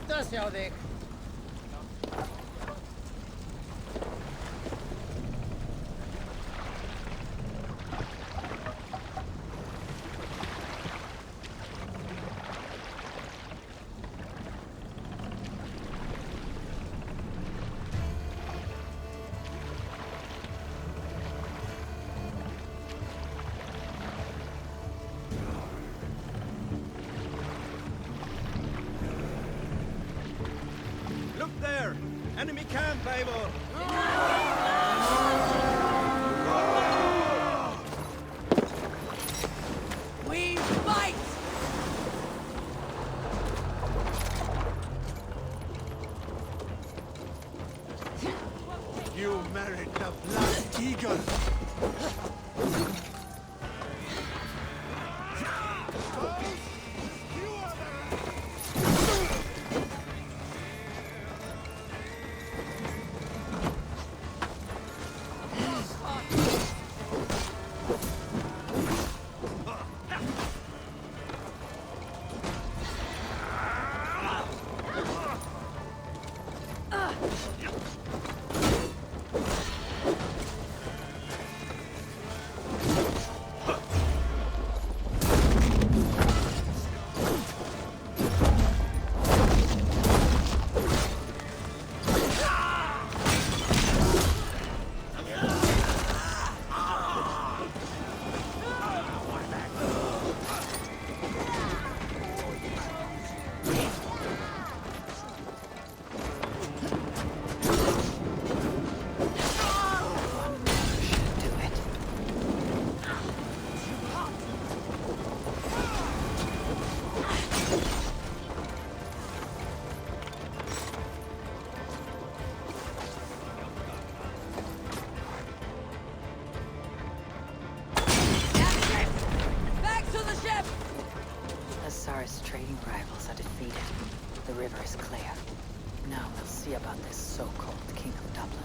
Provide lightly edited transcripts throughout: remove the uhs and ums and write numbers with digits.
Das ja weg. Look there! Enemy camp, Eivor! We fight! You merit the Blood Eagle! Azara's trading rivals are defeated. The river is clear. Now we'll see about this so-called King of Dublin.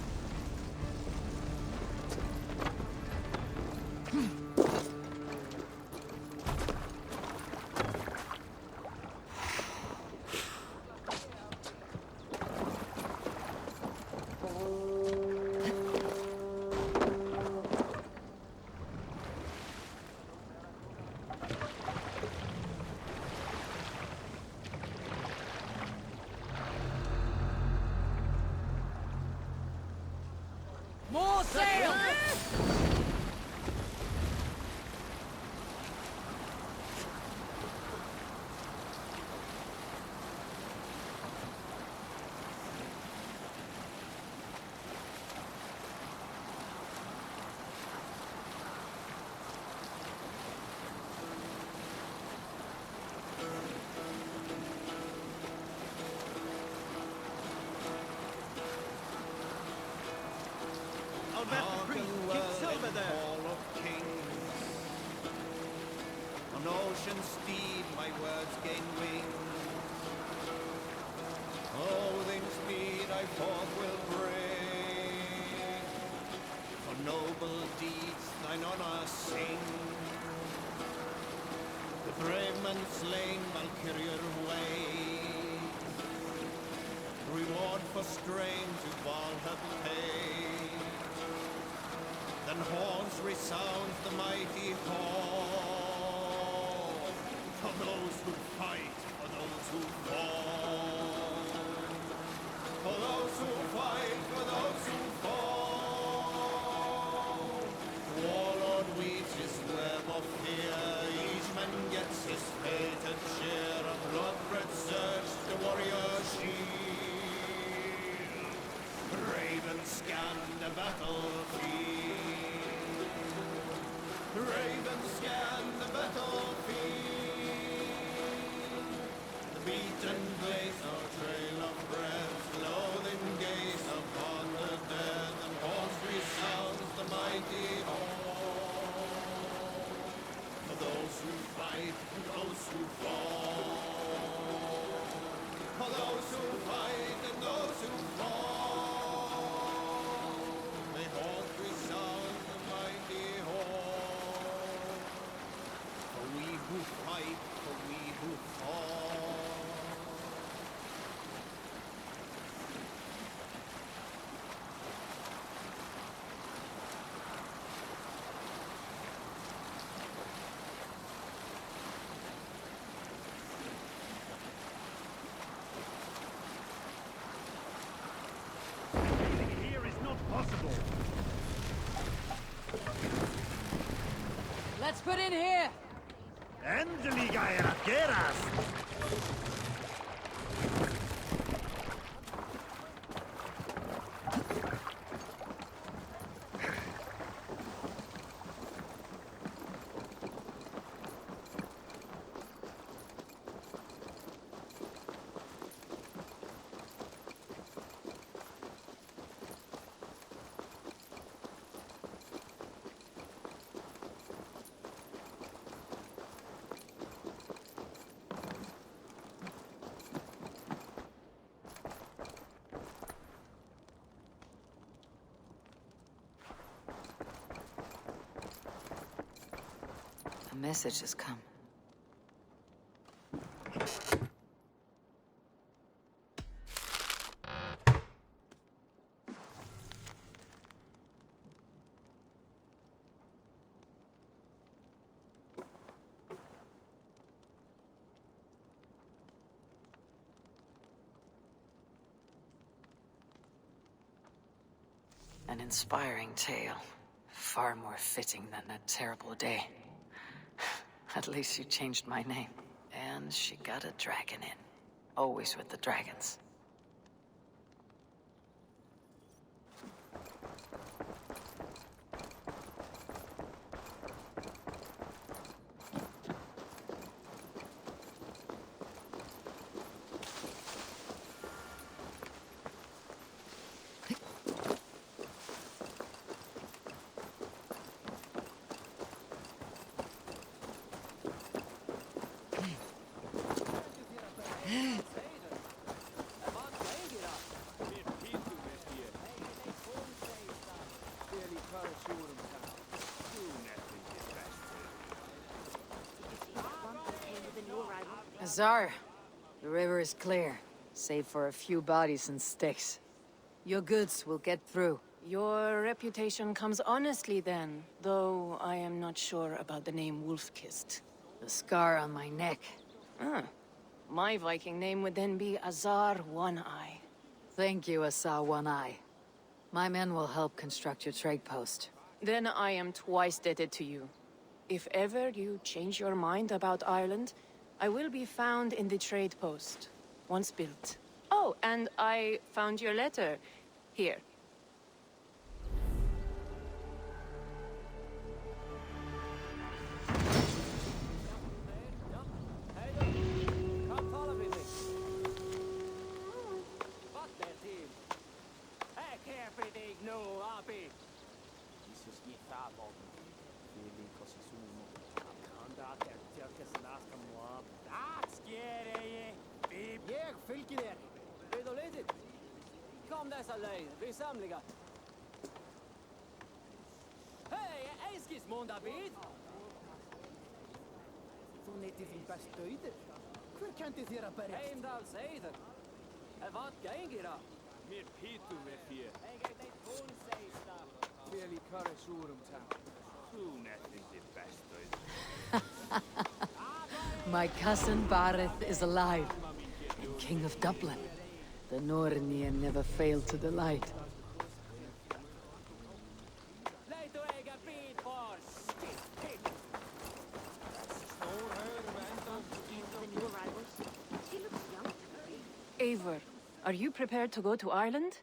More sail! On ocean steed my words gain wing. Holding speed I forth will bring. For noble deeds thine honor sing. The brave man slain Valkyrian way. Reward for strain to all have paid. Then horns resounds the mighty hall. For those who fight, for those who fall. For those who fight, for those who fall. Warlord weaves his web of fear. Each man gets his fated share of blood-red surge, the warrior shield. Ravens scan the battlefield. Ravens scan the battlefield. The beaten blaze our trail of breath, loathing gaze upon the dead, and horns resounds the mighty hall. For those who fight, and those who fall. For those who fight, and those who fall. May horns resound the mighty hall. For we who fight, for we who fall. Put in here! Endelig er at gerast! A message has come. An inspiring tale. Far more fitting than that terrible day. At least she changed my name. And she got a dragon in. Always with the dragons. Azar, the river is clear, save for a few bodies and sticks. Your goods will get through. Your reputation comes honestly then, though I am not sure about the name Wolf-Kissed. The scar on my neck. Ah, my Viking name would then be Azar One-Eye. Thank you, Azar One-Eye. My men will help construct your trade post. Then I am twice indebted to you. If ever you change your mind about Ireland, I will be found in the trade post, once built. Oh, and I found your letter. Here. Jeg fylgir þér. Við og leiðir. Kom þessa leið, við samliga. Hei, einskis månda bit. Þú neytir því best dauðir. Hver kendi þér að berjast? Heimdall segir. Vad gengir það? Mér pítum við þér. Vel í kari súrum tán. Þú nettir þið best auð. My cousin Barith is alive, and King of Dublin. The Nornir never failed to delight. Leit og eiga bit for skip. Eivor, are you prepared to go to Ireland?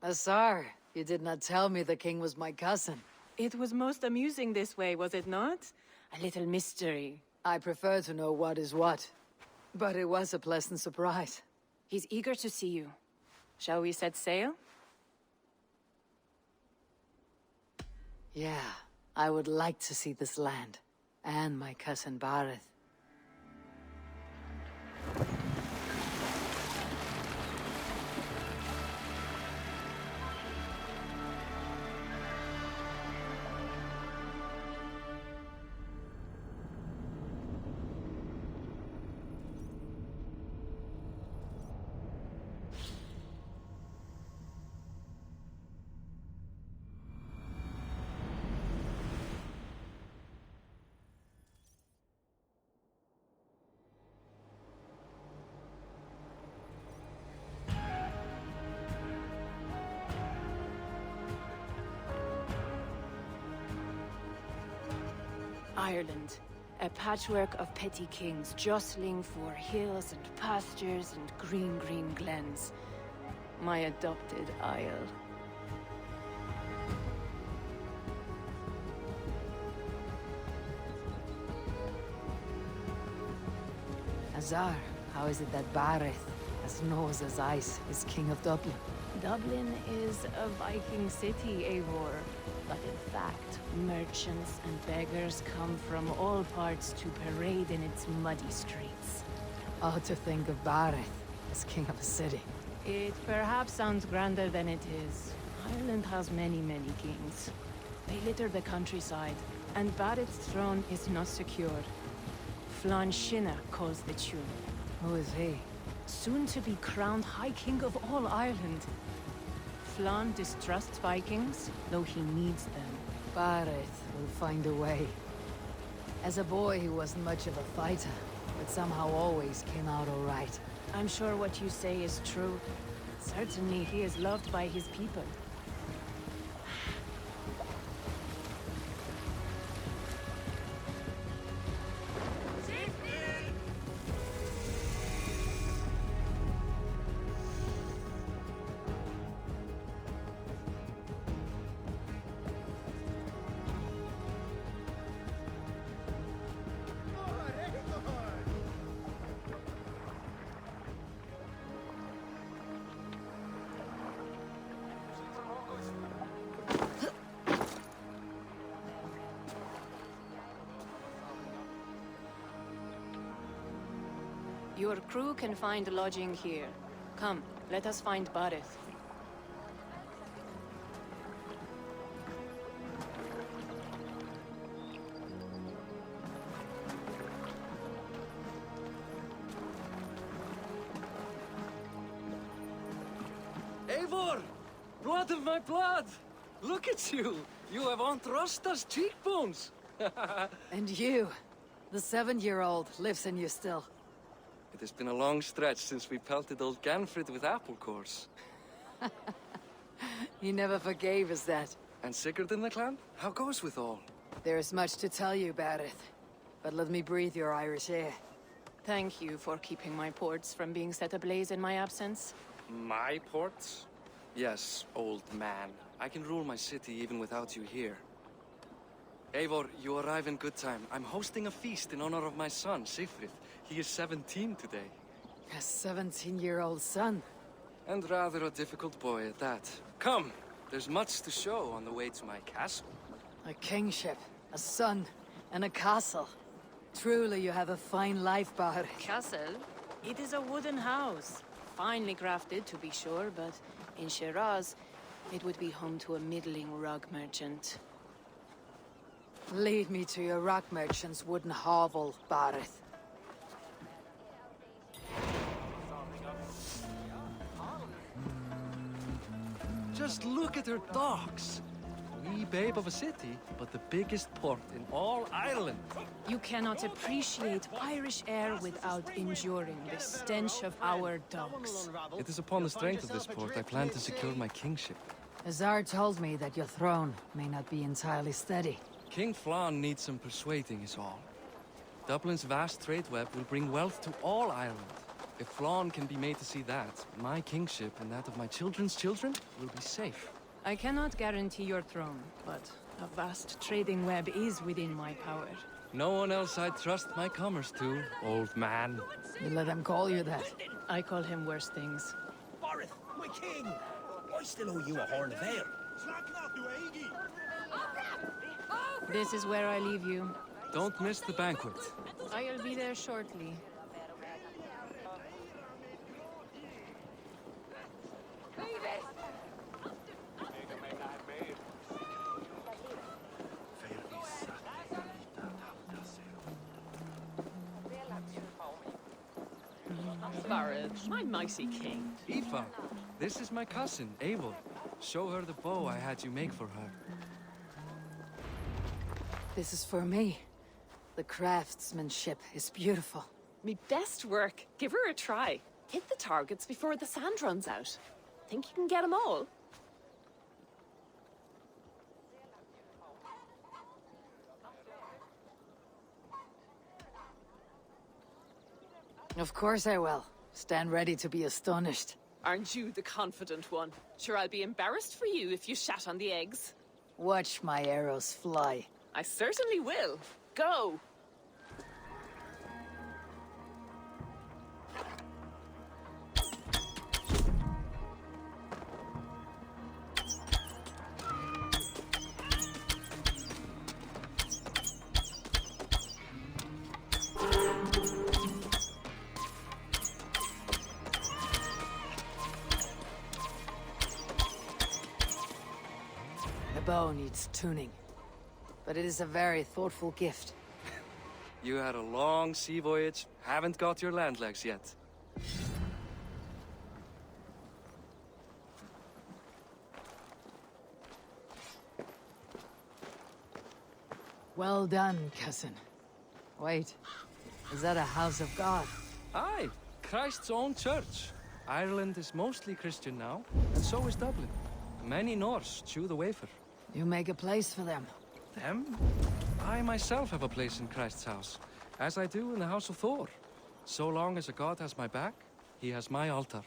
Azar, you did not tell me the king was my cousin. It was most amusing this way, was it not? A little mystery. I prefer to know what is what. But it was a pleasant surprise. He's eager to see you. Shall we set sail? Yeah, I would like to see this land. And my cousin Barith. Ireland. A patchwork of petty kings jostling for hills and pastures and green glens. My adopted Isle. Azar, how is it that Bareth, as nose as ice, is king of Dublin? Dublin is a Viking city, Eivor. But in fact, merchants and beggars come from all parts to parade in its muddy streets. Oh, to think of Bareth as king of a city. It perhaps sounds grander than it is. Ireland has many kings. They litter the countryside, and Bareth's throne is not secure. Flann Sinna calls the tune. Who is he? Soon to be crowned High King of all Ireland. Flann distrusts Vikings, though he needs them. Bareth will find a way. As a boy, he wasn't much of a fighter, but somehow always came out all right. I'm sure what you say is true. Certainly he is loved by his people. Your crew can find lodging here. Come, let us find Bareth. Eivor! Blood of my blood! Look at you! You have Aunt Rosta's cheekbones! And you, the 7-year-old, lives in you still. It has been a long stretch since we pelted old Ganfrid with apple cores. He never forgave us that. And Sigurd in the clan? How goes with all? There is much to tell you, Bareth. But let me breathe your Irish air. Thank you for keeping my ports from being set ablaze in my absence. My ports? Yes, old man. I can rule my city even without you here. Eivor, you arrive in good time. I'm hosting a feast in honor of my son, Sigfrid. He is 17 today. A 17-year-old son. And rather a difficult boy at that. Come, there's much to show on the way to my castle. A kingship, a son, and a castle. Truly, you have a fine life, Bareth. Castle? It is a wooden house. Finely crafted, to be sure, but in Shiraz, it would be home to a middling rug merchant. Lead me to your rock merchant's wooden hovel, Bareth. Just look at her docks. Wee babe of a city, but the biggest port in all Ireland. You cannot appreciate Irish air without enduring the stench of our docks. It is upon the strength of this port I plan to secure my kingship. Azar told me that your throne may not be entirely steady. King Flann needs some persuading is all. Dublin's vast trade web will bring wealth to all Ireland. If Flann can be made to see that, my kingship and that of my children's children will be safe. I cannot guarantee your throne, but a vast trading web is within my power. No one else I'd trust my commerce to, old man. You let them call you that. I call him worse things. Bareth, my king! I still owe you a horn of ale. This is where I leave you. Don't miss the banquet. I'll be there shortly. Bareth, my mighty king. Aoife, this is my cousin, Eivor. Show her the bow I had you make for her. This is for me. The craftsmanship is beautiful. Me best work. Give her a try. Hit the targets before the sand runs out. Think you can get them all? Of course I will. Stand ready to be astonished. Aren't you the confident one? Sure, I'll be embarrassed for you if you shat on the eggs. Watch my arrows fly. I certainly will. Go! The bow needs tuning, but it is a very thoughtful gift. You had a long sea voyage, haven't got your land legs yet. Well done, cousin. Wait, is that a house of God? Aye, Christ's own church. Ireland is mostly Christian now, and so is Dublin. Many Norse chew the wafer. You make a place for them. Them? I myself have a place in Christ's house, as I do in the House of Thor. So long as a god has my back, he has my altar.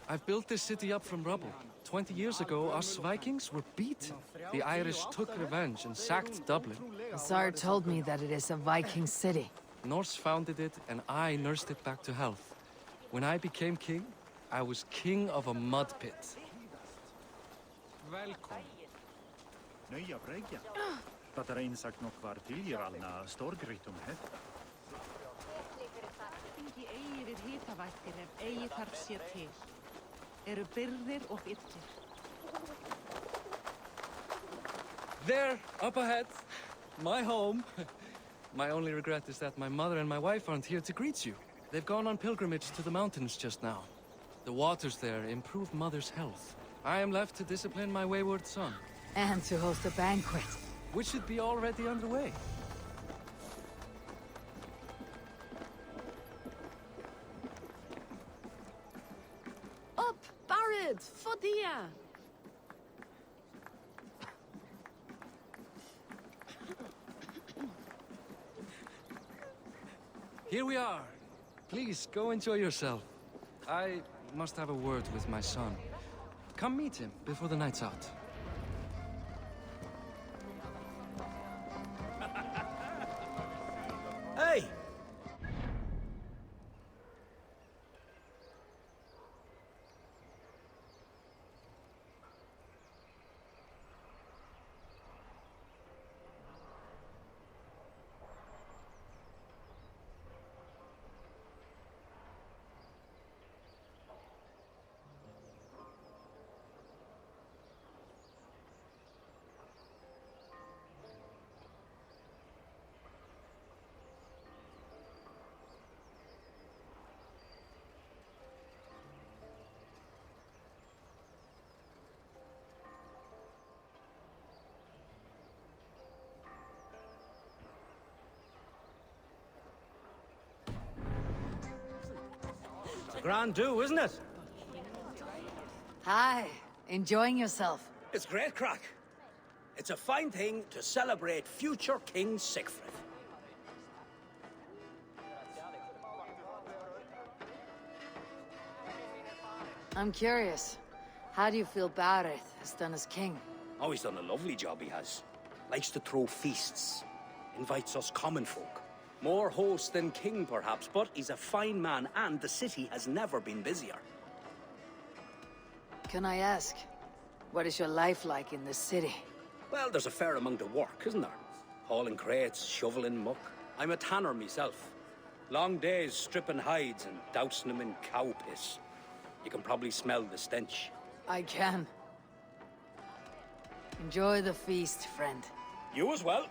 I've built this city up from rubble. 20 years ago, us Vikings were beat. The Irish took revenge and sacked Dublin. The Tsar told me that it is a Viking city. Norse founded it, and I nursed it back to health. When I became king, I was king of a mud pit. Velkommen. Nøya bregja. Þetta einsagt nok var tilgjöralna stórgrytum hef. Þingi eigir hitavættir ef eigi þarf sér til. Eru byrðir og illir. There, up ahead. My home. My only regret is that my mother and my wife aren't here to greet you. They've gone on pilgrimage to the mountains just now. The waters there improve Mother's health. I am left to discipline my wayward son. And to host a banquet. Which should be already underway. Up, Barad! Fodia! Here we are. Please, go enjoy yourself. I must have a word with my son. Come meet him before the night's out. Hey! Grand do, isn't it? Hi, enjoying yourself? It's great crack. It's a fine thing to celebrate future King Sigfrid. I'm curious. How do you feel Barad has done as king? Oh, he's done a lovely job, he has. Likes to throw feasts. Invites us common folk. More host than king, perhaps, but he's a fine man, and the city has never been busier. Can I ask, what is your life like in this city? Well, there's a fair amount of work, isn't there? Hauling crates, shoveling muck. I'm a tanner myself. Long days stripping hides and dousing them in cow piss. You can probably smell the stench. I can. Enjoy the feast, friend. You as well.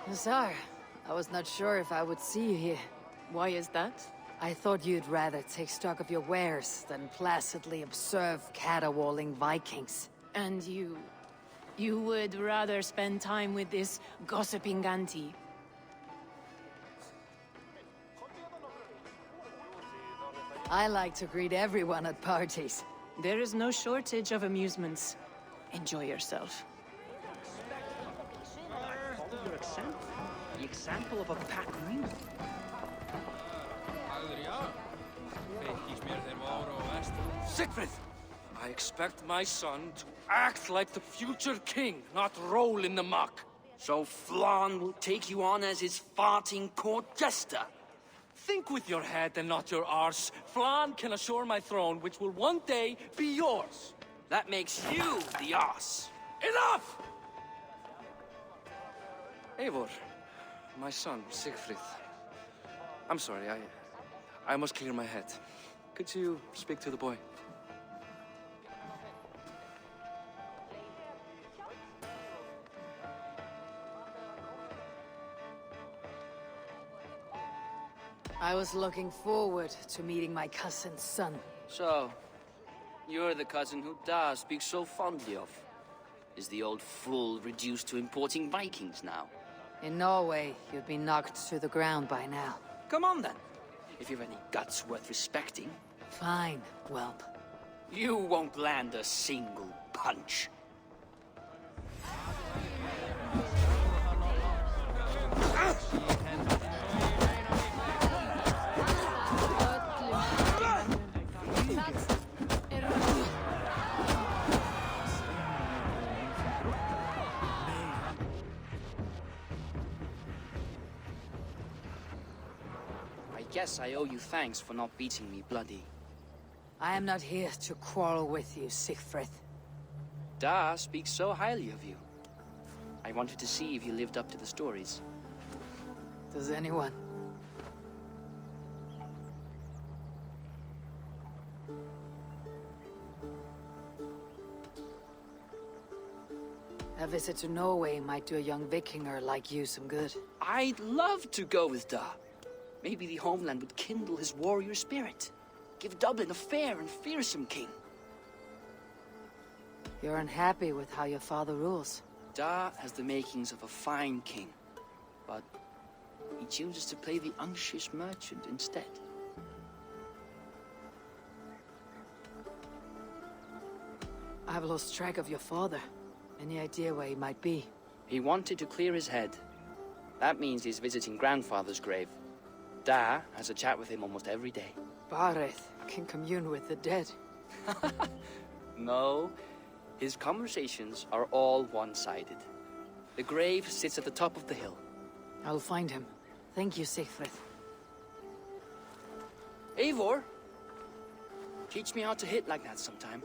Nazar, I was not sure if I would see you here. Why is that? I thought you'd rather take stock of your wares than placidly observe caterwauling Vikings. And you would rather spend time with this gossiping auntie? I like to greet everyone at parties. There is no shortage of amusements. Enjoy yourself. Follow your example. The example of a pack mule. Siegfried! I expect my son to act like the future king, not roll in the muck. So Flan will take you on as his farting court jester. Think with your head and not your arse. Flan can assure my throne, which will one day be yours. That makes you the ass. Enough! Eivor, my son, Siegfried. I'm sorry, I must clear my head. Could you speak to the boy? I was looking forward to meeting my cousin's son. So, you're the cousin who Da speaks so fondly of. Is the old fool reduced to importing Vikings now? In Norway, you'd be knocked to the ground by now. Come on then, if you've any guts worth respecting. Fine, whelp. You won't land a single punch. I guess I owe you thanks for not beating me bloody. I am not here to quarrel with you, Siegfried. Da speaks so highly of you. I wanted to see if you lived up to the stories. Does anyone? A visit to Norway might do a young Vikinger like you some good. I'd love to go with Da. Maybe the homeland would kindle his warrior spirit. Give Dublin a fair and fearsome king. You're unhappy with how your father rules. Da has the makings of a fine king, but he chooses to play the unctuous merchant instead. I've lost track of your father. Any idea where he might be? He wanted to clear his head. That means he's visiting grandfather's grave. Da has a chat with him almost every day. Bareth can commune with the dead. No, his conversations are all one-sided. The grave sits at the top of the hill. I'll find him. Thank you, Siegfried. Eivor, teach me how to hit like that sometime.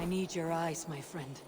need your eyes, my friend.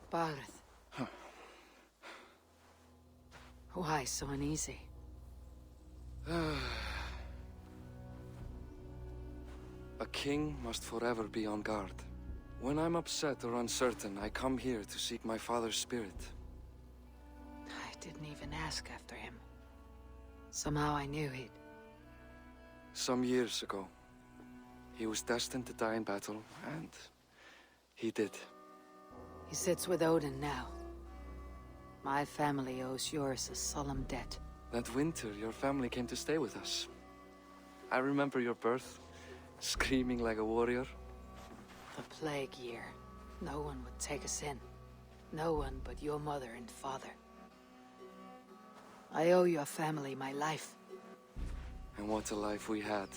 Barth. Why so uneasy? A king must forever be on guard. When I'm upset or uncertain, I come here to seek my father's spirit. I didn't even ask after him. Somehow I knew he'd... Some years ago, he was destined to die in battle, and he did. He sits with Odin now. My family owes yours a solemn debt. That winter, your family came to stay with us. I remember your birth, screaming like a warrior. The plague year. No one would take us in. No one but your mother and father. I owe your family my life. And what a life we had.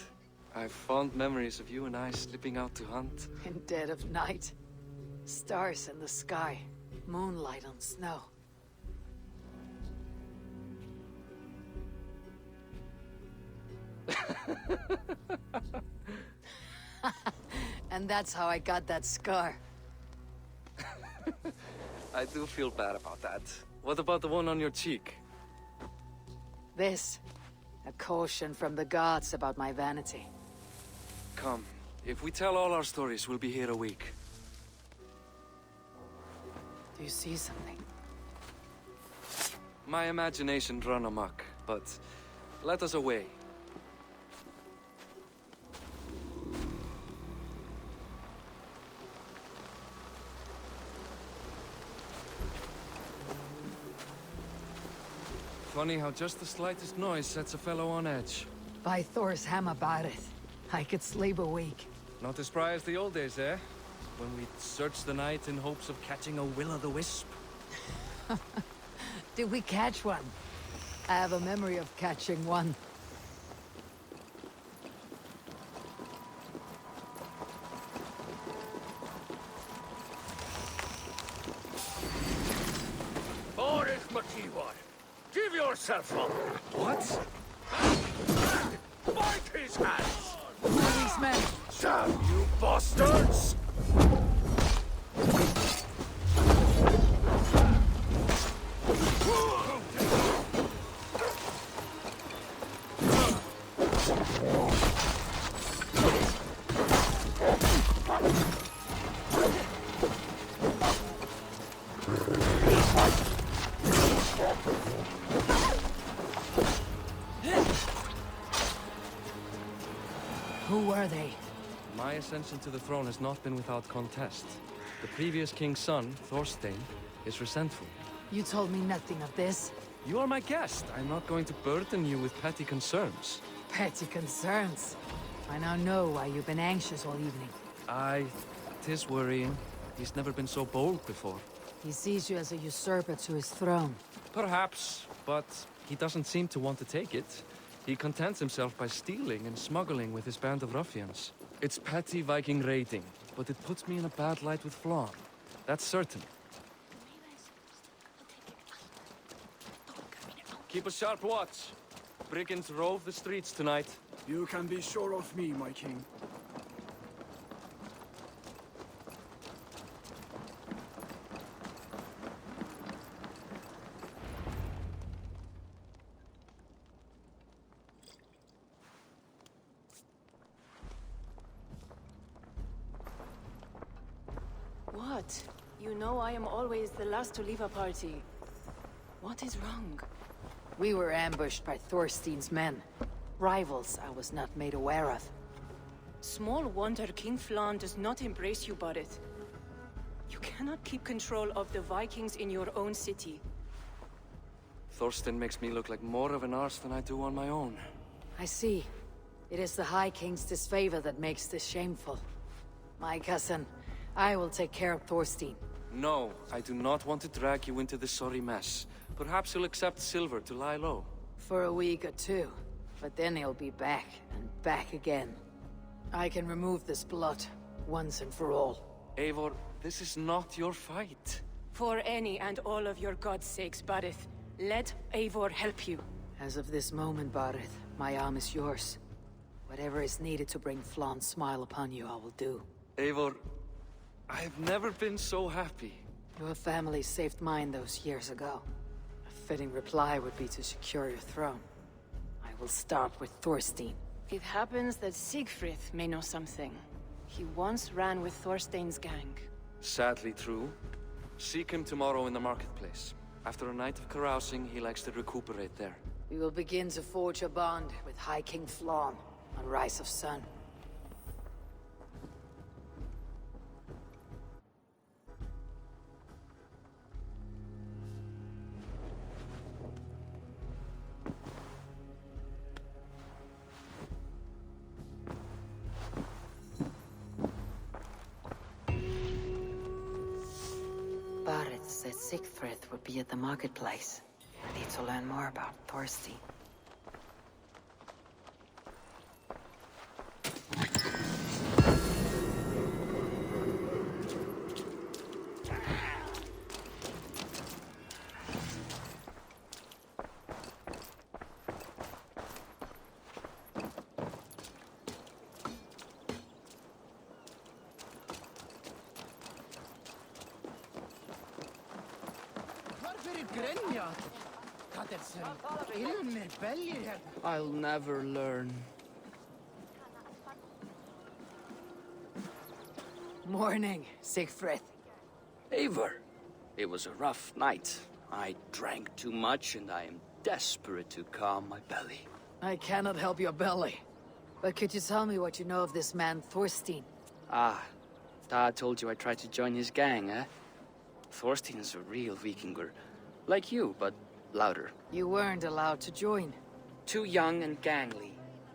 I have fond memories of you and I slipping out to hunt. In dead of night. Stars in the sky. Moonlight on snow. And that's how I got that scar. I do feel bad about that. What about the one on your cheek? This. A caution from the gods about my vanity. Come. If we tell all our stories, we'll be here a week. Do you see something? My imagination run amok, but let us away. Funny how just the slightest noise sets a fellow on edge. By Thor's hammer, Barith. I could sleep a week. Not as spry as the old days, eh? When we'd search the night in hopes of catching a will-o'-the-wisp. Did we catch one? I have a memory of catching one. Boris Makiwar, give yourself up! What? Bite his hands! Policeman! Damn you bastards! Who were they? My ascension to the throne has not been without contest. The previous king's son, Thorstein, is resentful. You told me nothing of this. You are my guest. I'm not going to burden you with petty concerns. Petty concerns. I now know why you've been anxious all evening. Aye, 'tis worrying. He's never been so bold before. He sees you as a usurper to his throne. Perhaps, but he doesn't seem to want to take it. He contents himself by stealing and smuggling with his band of ruffians. It's petty Viking raiding, but it puts me in a bad light with Flann. That's certain. Keep a sharp watch. Brigands rove the streets tonight. You can be sure of me, my king. What? You know I am always the last to leave a party. What is wrong? We were ambushed by Thorstein's men. Rivals I was not made aware of. Small wonder King Flann does not embrace you, Barith. You cannot keep control of the Vikings in your own city. Thorsten makes me look like more of an arse than I do on my own. I see. It is the High King's disfavor that makes this shameful. My cousin, I will take care of Thorstein. No, I do not want to drag you into this sorry mess. Perhaps he'll accept silver to lie low. For a week or two. But then he'll be back, and back again. I can remove this blood, once and for all. Eivor, this is not your fight. For any and all of your god's sakes, Barith, let Eivor help you. As of this moment, Barith, my arm is yours. Whatever is needed to bring Flan's smile upon you, I will do. Eivor, I have never been so happy. Your family saved mine those years ago. A fitting reply would be to secure your throne. I will start with Thorstein. It happens that Siegfried may know something. He once ran with Thorstein's gang. Sadly true. Seek him tomorrow in the marketplace. After a night of carousing, he likes to recuperate there. We will begin to forge a bond with High King Flan on Rise of Sun. Barith said Siegfried would be at the marketplace. I need to learn more about Thorstein. I'll never learn. Morning, Siegfried. Eivor, it was a rough night. I drank too much and I am desperate to calm my belly. I cannot help your belly. But could you tell me what you know of this man, Thorstein? Ah, Dad told you I tried to join his gang, eh? Thorstein is a real Vikinger. Like you, but louder. You weren't allowed to join. Too young and gangly.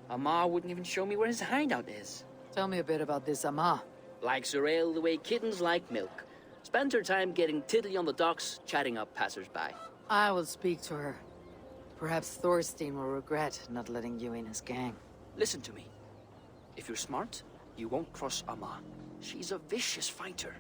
Amar wouldn't even show me where his hideout is. Tell me a bit about this Amar. Likes her ale the way kittens like milk. Spends her time getting tiddly on the docks, chatting up passers-by. I will speak to her. Perhaps Thorstein will regret not letting you in his gang. Listen to me. If you're smart, you won't cross Amar. She's a vicious fighter.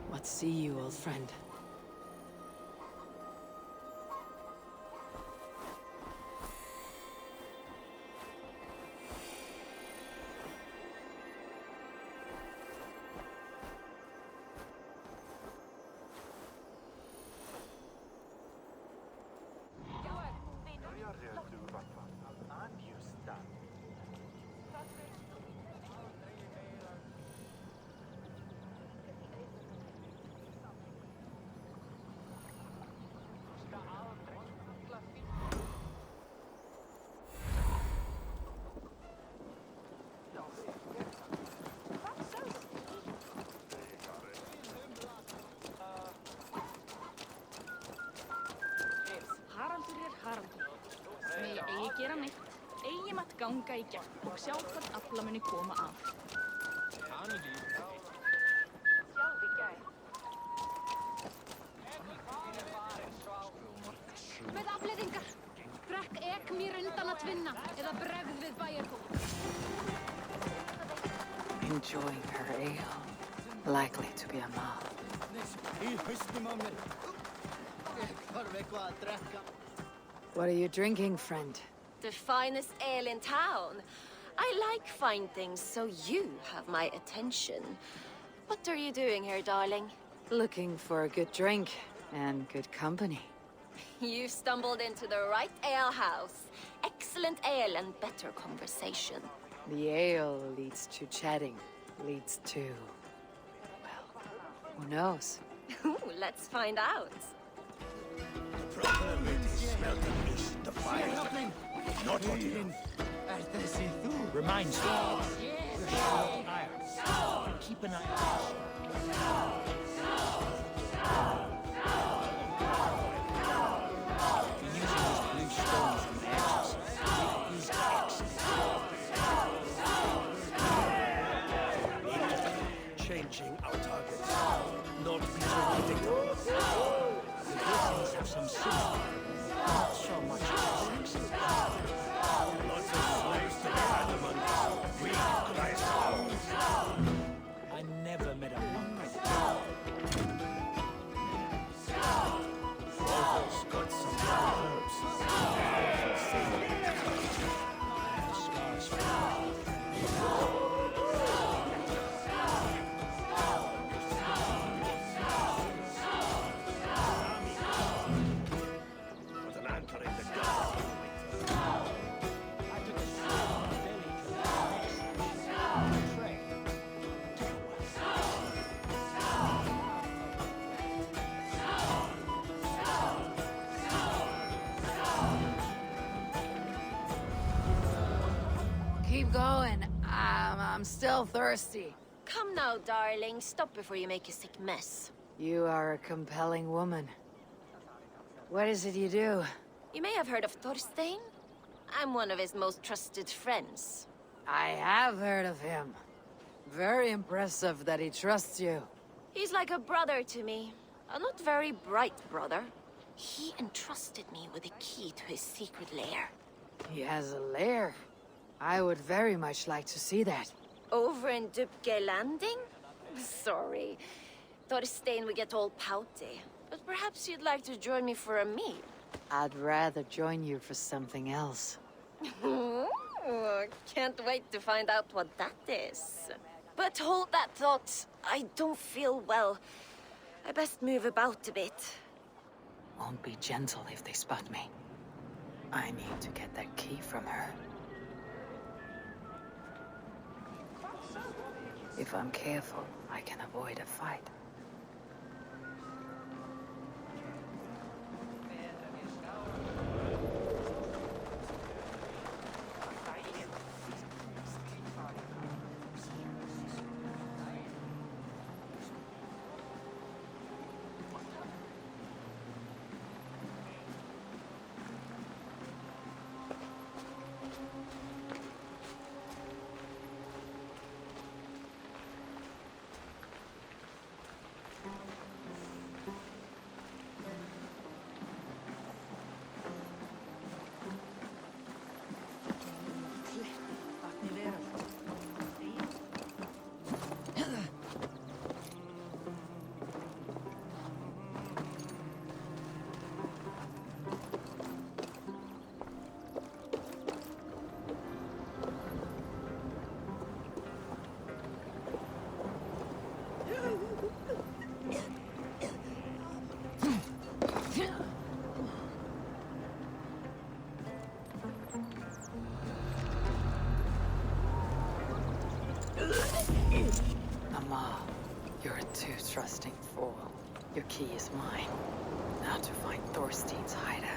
What see you, old friend? Haraldur er Haraldur. Megi eigi gera neitt, eigi mátt ganga í gegn og sjá hvort afla muni koma af. Með afleiðingar! Brekk ek mér undan að tvinna eða bregð við bæjarfólk. Enjoying her ale. Likely to be Amar. What are you drinking, friend? The finest ale in town. I like fine things, so you have my attention. What are you doing here, darling? Looking for a good drink and good company. You stumbled into the right alehouse. Excellent ale and better conversation. The ale leads to chatting, leads to... well, who knows? Ooh, let's find out. Not hot enough. Reminds me. Keep an eye out. Using these blue stones from the edges. It is excellent. Changing our targets. Not be so predictable. The Britons have some sympathy. Not so much as Saxons. Lots of slaves to be had among us. We Christ. I never met a monk like that. Frodo's got some herbs. Powerful thing. Scars for an anchor in the dark. Keep going. I'm still thirsty. Come now, darling. Stop before you make a sick mess. You are a compelling woman. What is it you do? You may have heard of Thorstein. I'm one of his most trusted friends. I have heard of him. Very impressive that he trusts you. He's like a brother to me. A not very bright brother. He entrusted me with the key to his secret lair. He has a lair. I would very much like to see that. Over in Dubke Landing? Sorry. Thorstein would get all pouty. But perhaps you'd like to join me for a meal. I'd rather join you for something else. Can't wait to find out what that is. But hold that thought. I don't feel well. I best move about a bit. Won't be gentle if they spot me. I need to get that key from her. If I'm careful, I can avoid a fight. Amal, you're a too trusting fool. Your key is mine. Now to find Thorstein's hideout.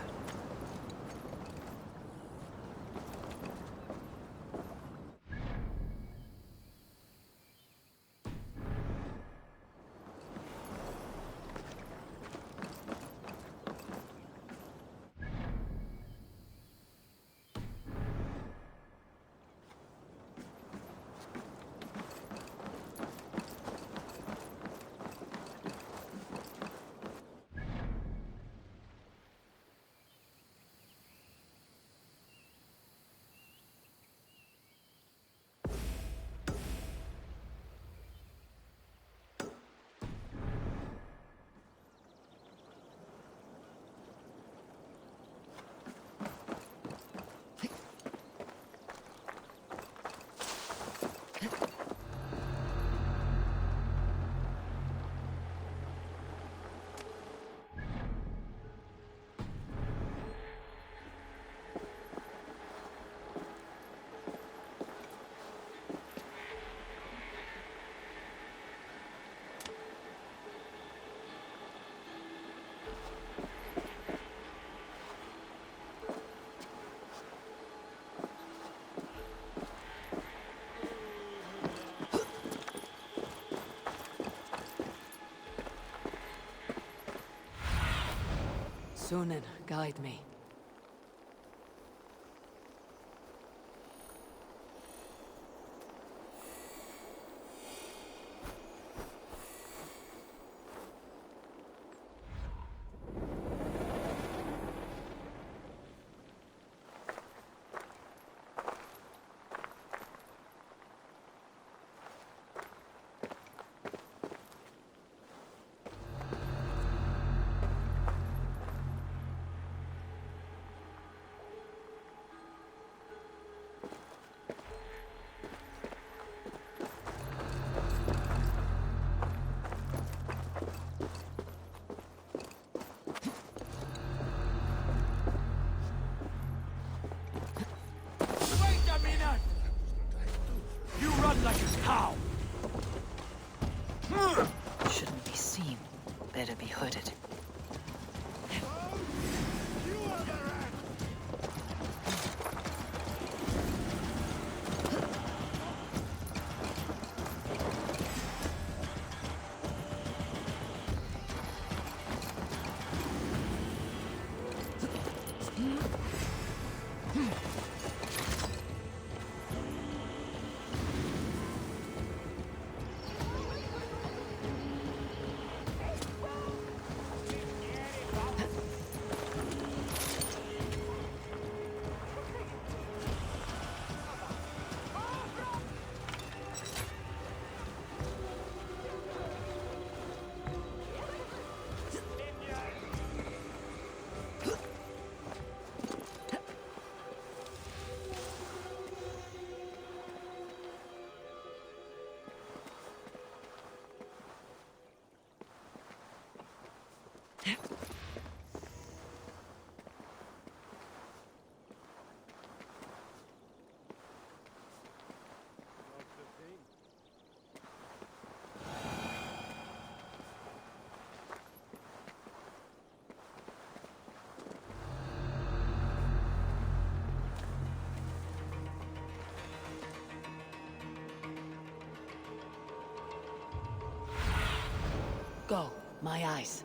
Sunan, guide me. Wait a minute! You run like a cow! Shouldn't be seen. Better be hooded. Go, my eyes.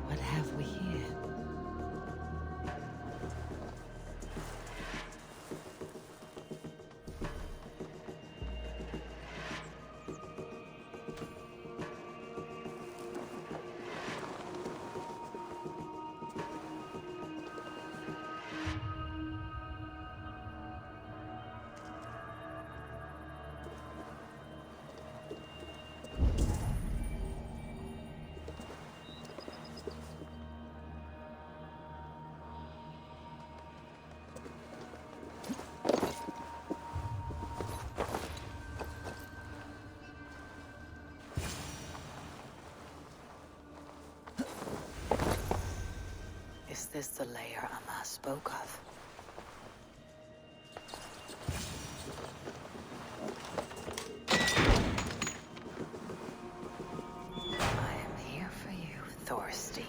What have we here? Is this the lair Amma spoke of? I am here for you, Thorstein.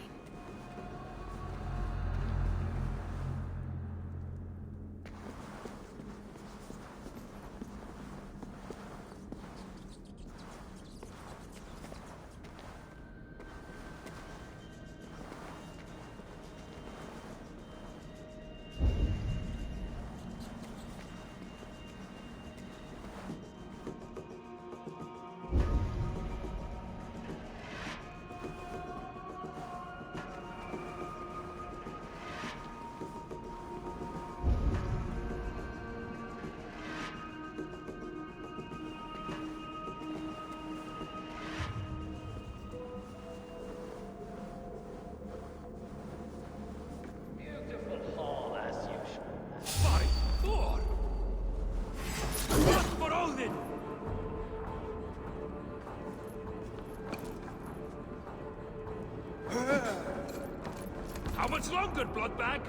much longer, Bloodbag!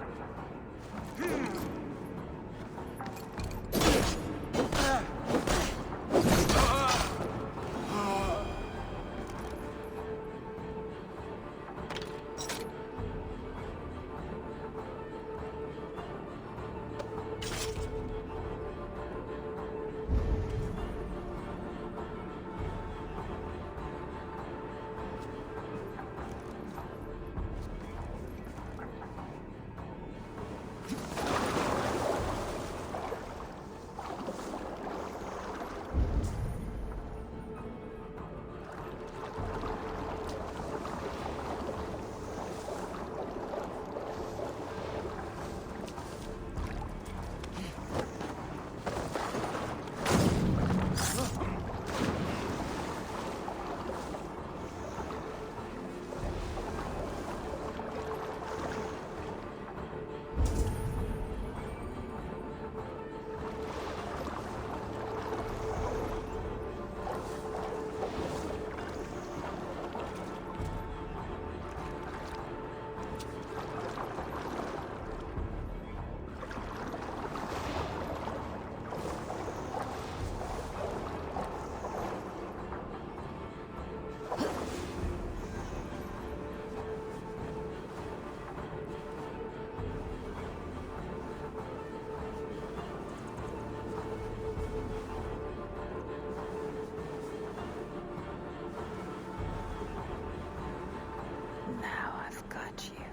Now I've got you,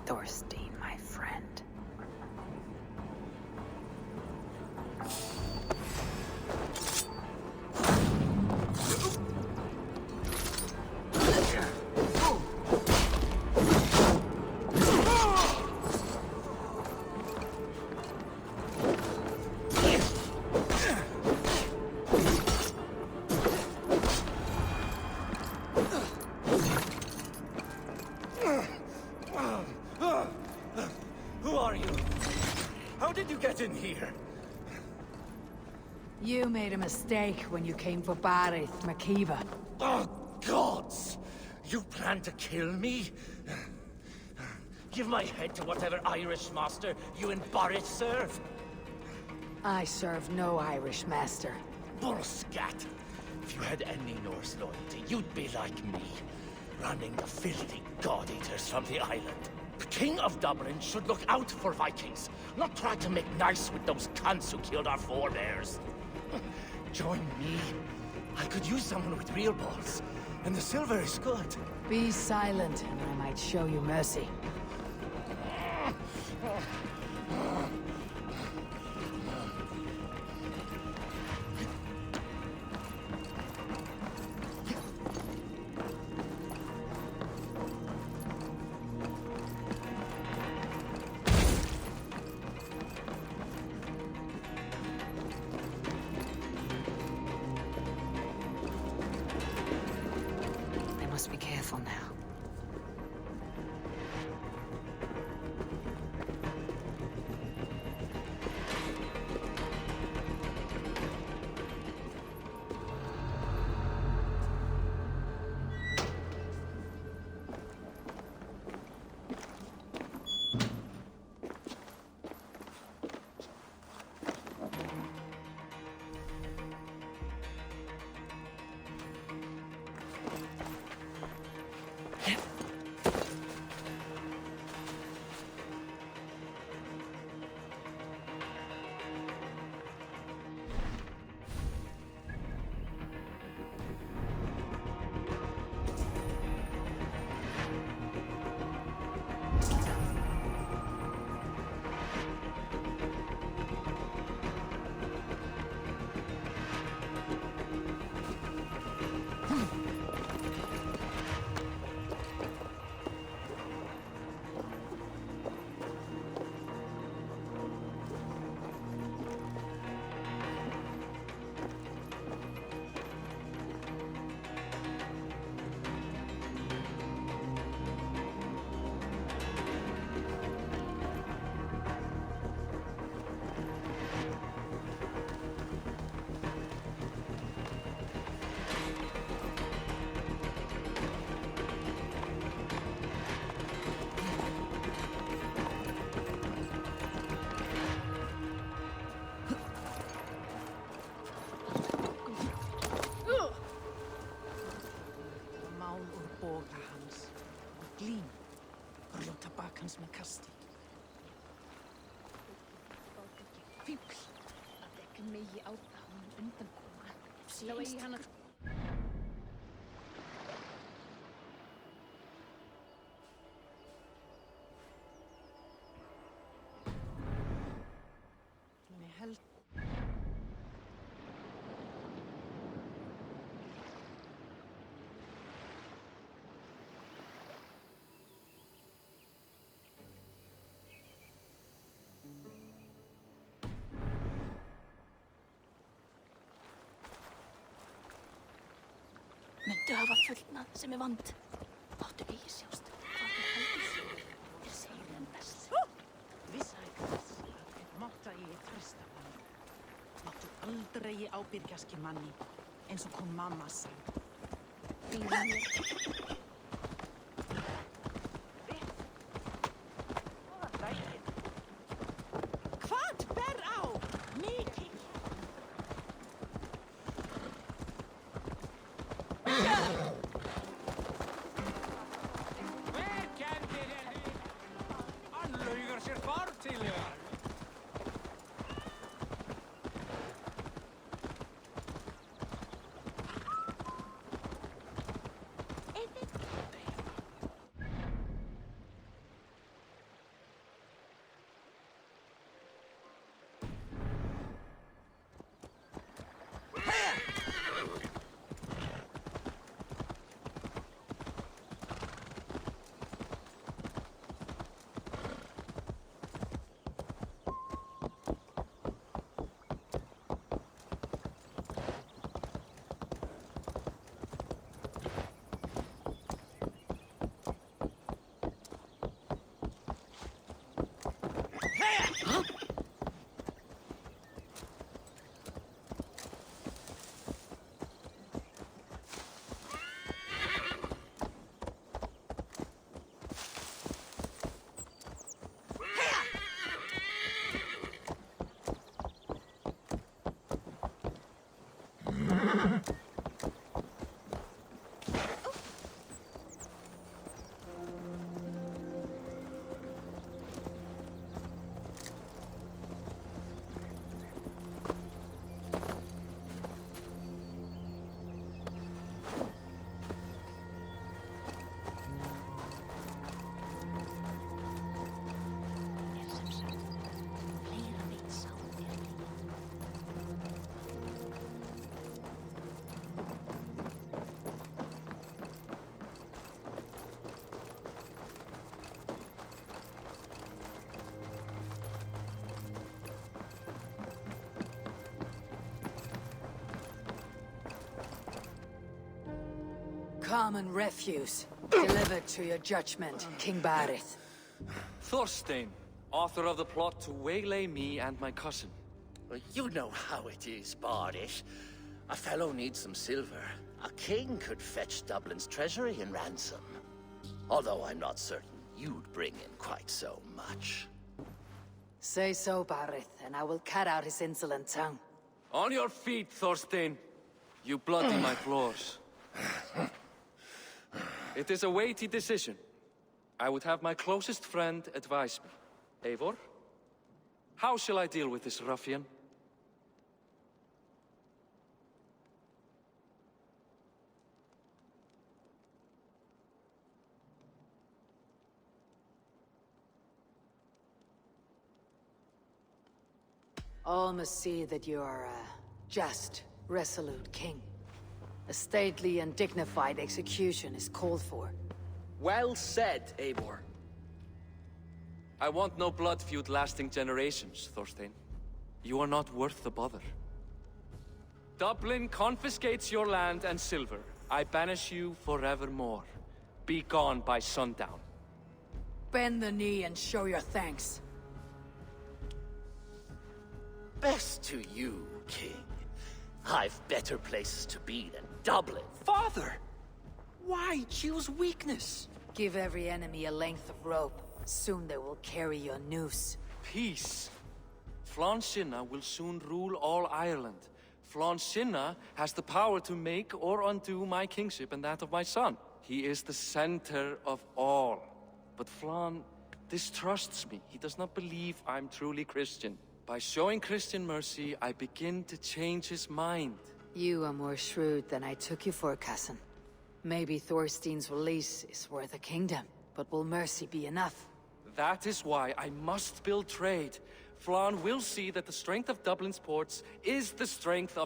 Thorstein, my friend. Who are you? How did you get in here? You made a mistake when you came for Barith, Makiva. Oh, gods! You plan to kill me? Give my head to whatever Irish master you and Barith serve. I serve no Irish master. Bullscat! If you had any Norse loyalty, you'd be like me, running the filthy god-eaters from the island. The King of Dublin should look out for Vikings, not try to make nice with those cunts who killed our forebears. Join me. I could use someone with real balls, and the silver is good. Be silent, and I might show you mercy. They must be careful now. undan koma. Þá eigi hann að... Ég held... Myndu hafa fullnað sem vand. Máttu eigi sjást. Hvað heldur sig? Þér segir þeim best. Vissa ekki þess að þið mátta ég treysta manni. Máttu aldrei ábyrgjast ekki manni, eins og kom mamma sagði. Býða mér. Hvað ber á? Mikið! Hver kendi þér því? Hann laugar sér fortíðlega. Common refuse, delivered to your judgment, King Barith. Thorstein, author of the plot to waylay me and my cousin. Well, you know how it is, Bardish. A fellow needs some silver. A king could fetch Dublin's treasury in ransom. Although I'm not certain you'd bring in quite so much. Say so, Barith, and I will cut out his insolent tongue. On your feet, Thorstein. You bloody my floors. It is a weighty decision. I would have my closest friend advise me. Eivor, how shall I deal with this ruffian? All must see that you are a just, resolute king. A stately and dignified execution is called for. Well said, Eivor. I want no blood feud lasting generations, Thorstein. You are not worth the bother. Dublin confiscates your land and silver. I banish you forevermore. Be gone by sundown. Bend the knee and show your thanks. Best to you, King. I've better places to be than Dublin. Father! Why choose weakness? Give every enemy a length of rope. Soon they will carry your noose. Peace. Flann Sinna will soon rule all Ireland. Flann Sinna has the power to make or undo my kingship and that of my son. He is the center of all. But Flann distrusts me. He does not believe I'm truly Christian. By showing Christian mercy, I begin to change his mind. You are more shrewd than I took you for, cousin. Maybe Thorstein's release is worth a kingdom, but will mercy be enough? That is why I must build trade. Flann will see that the strength of Dublin's ports is the strength of